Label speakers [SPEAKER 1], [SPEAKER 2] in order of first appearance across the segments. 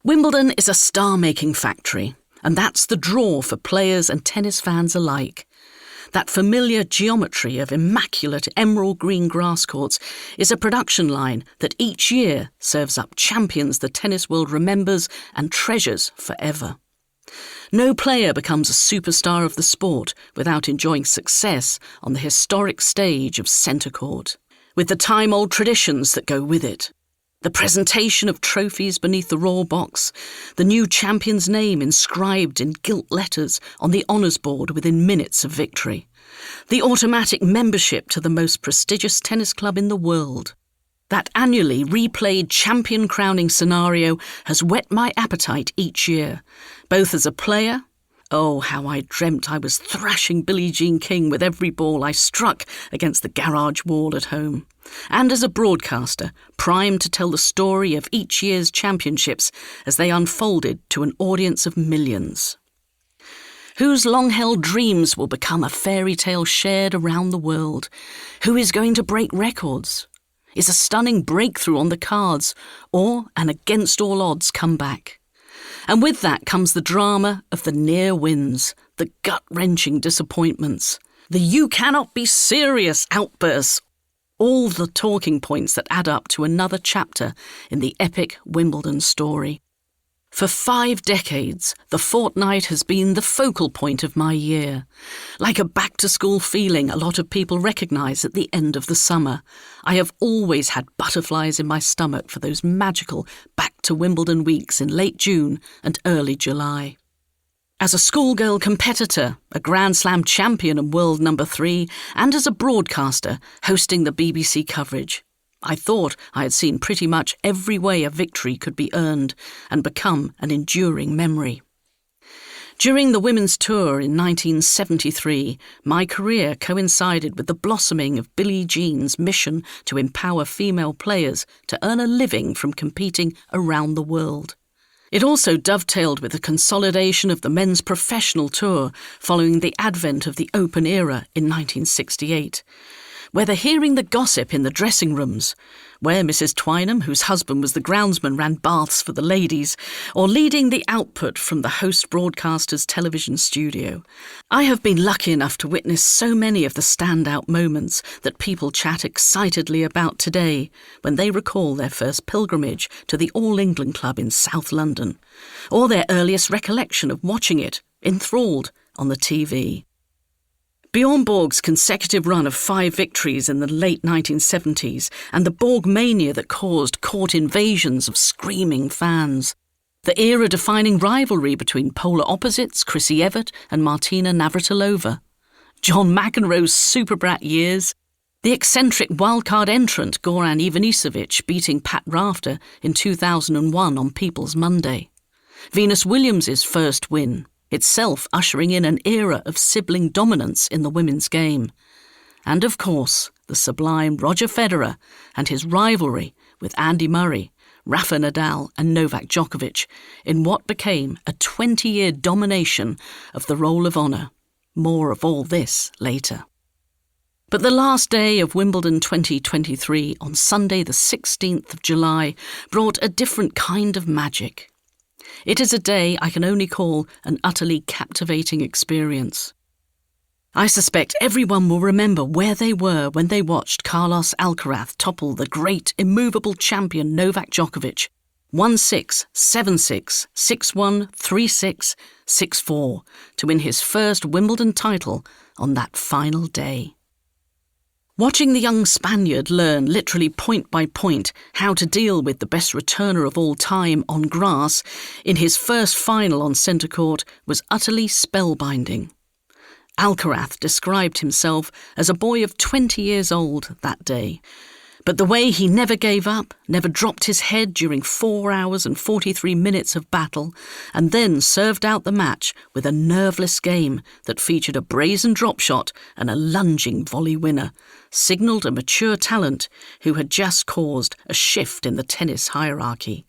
[SPEAKER 1] Wimbledon is a star-making factory, and that's the draw for players and tennis fans alike. That familiar geometry of immaculate emerald green grass courts is a production line that each year serves up champions the tennis world remembers and treasures forever. No player becomes a superstar of the sport without enjoying success on the historic stage of centre court, with the time-old traditions that go with it. The presentation of trophies beneath the raw box, the new champion's name inscribed in gilt letters on the honours board within minutes of victory, the automatic membership to the most prestigious tennis club in the world. That annually replayed champion crowning scenario has whet my appetite each year, both as a player — oh, how I dreamt I was thrashing Billie Jean King with every ball I struck against the garage wall at home — and as a broadcaster, primed to tell the story of each year's championships as they unfolded to an audience of millions. Whose long-held dreams will become a fairy tale shared around the world? Who is going to break records? Is a stunning breakthrough on the cards, or an against-all-odds comeback? And with that comes the drama of the near wins, the gut-wrenching disappointments, the "you cannot be serious" outbursts, all the talking points that add up to another chapter in the epic Wimbledon story. For 5 decades, the fortnight has been the focal point of my year. Like a back-to-school feeling a lot of people recognise at the end of the summer, I have always had butterflies in my stomach for those magical back-to-Wimbledon weeks in late June and early July. As a schoolgirl competitor, a Grand Slam champion and world number 3, and as a broadcaster hosting the BBC coverage, I thought I had seen pretty much every way a victory could be earned and become an enduring memory. During the Women's Tour in 1973, my career coincided with the blossoming of Billie Jean's mission to empower female players to earn a living from competing around the world. It also dovetailed with the consolidation of the men's professional tour following the advent of the Open era in 1968. Whether hearing the gossip in the dressing rooms, where Mrs. Twynham, whose husband was the groundsman, ran baths for the ladies, or leading the output from the host broadcaster's television studio, I have been lucky enough to witness so many of the standout moments that people chat excitedly about today when they recall their first pilgrimage to the All England Club in South London, or their earliest recollection of watching it, enthralled, on the TV. Bjorn Borg's consecutive run of 5 victories in the late 1970s and the Borg mania that caused court invasions of screaming fans. The era-defining rivalry between polar opposites Chrissy Evert and Martina Navratilova. John McEnroe's super-brat years. The eccentric wildcard entrant Goran Ivanisevic beating Pat Rafter in 2001 on People's Monday. Venus Williams' first win, itself ushering in an era of sibling dominance in the women's game. And of course, the sublime Roger Federer and his rivalry with Andy Murray, Rafa Nadal and Novak Djokovic in what became a 20-year domination of the Roll of Honour. More of all this later. But the last day of Wimbledon 2023 on Sunday the 16th of July brought a different kind of magic. It is a day I can only call an utterly captivating experience. I suspect everyone will remember where they were when they watched Carlos Alcaraz topple the great, immovable champion Novak Djokovic 1-6, 7-6, 6-1, 3-6, 6-4 to win his first Wimbledon title on that final day. Watching the young Spaniard learn literally point by point how to deal with the best returner of all time on grass in his first final on centre court was utterly spellbinding. Alcaraz described himself as a boy of 20 years old that day, but the way he never gave up, never dropped his head during 4 hours and 43 minutes of battle, and then served out the match with a nerveless game that featured a brazen drop shot and a lunging volley winner, signalled a mature talent who had just caused a shift in the tennis hierarchy.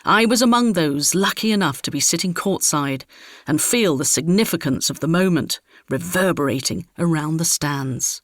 [SPEAKER 1] I was among those lucky enough to be sitting courtside and feel the significance of the moment reverberating around the stands.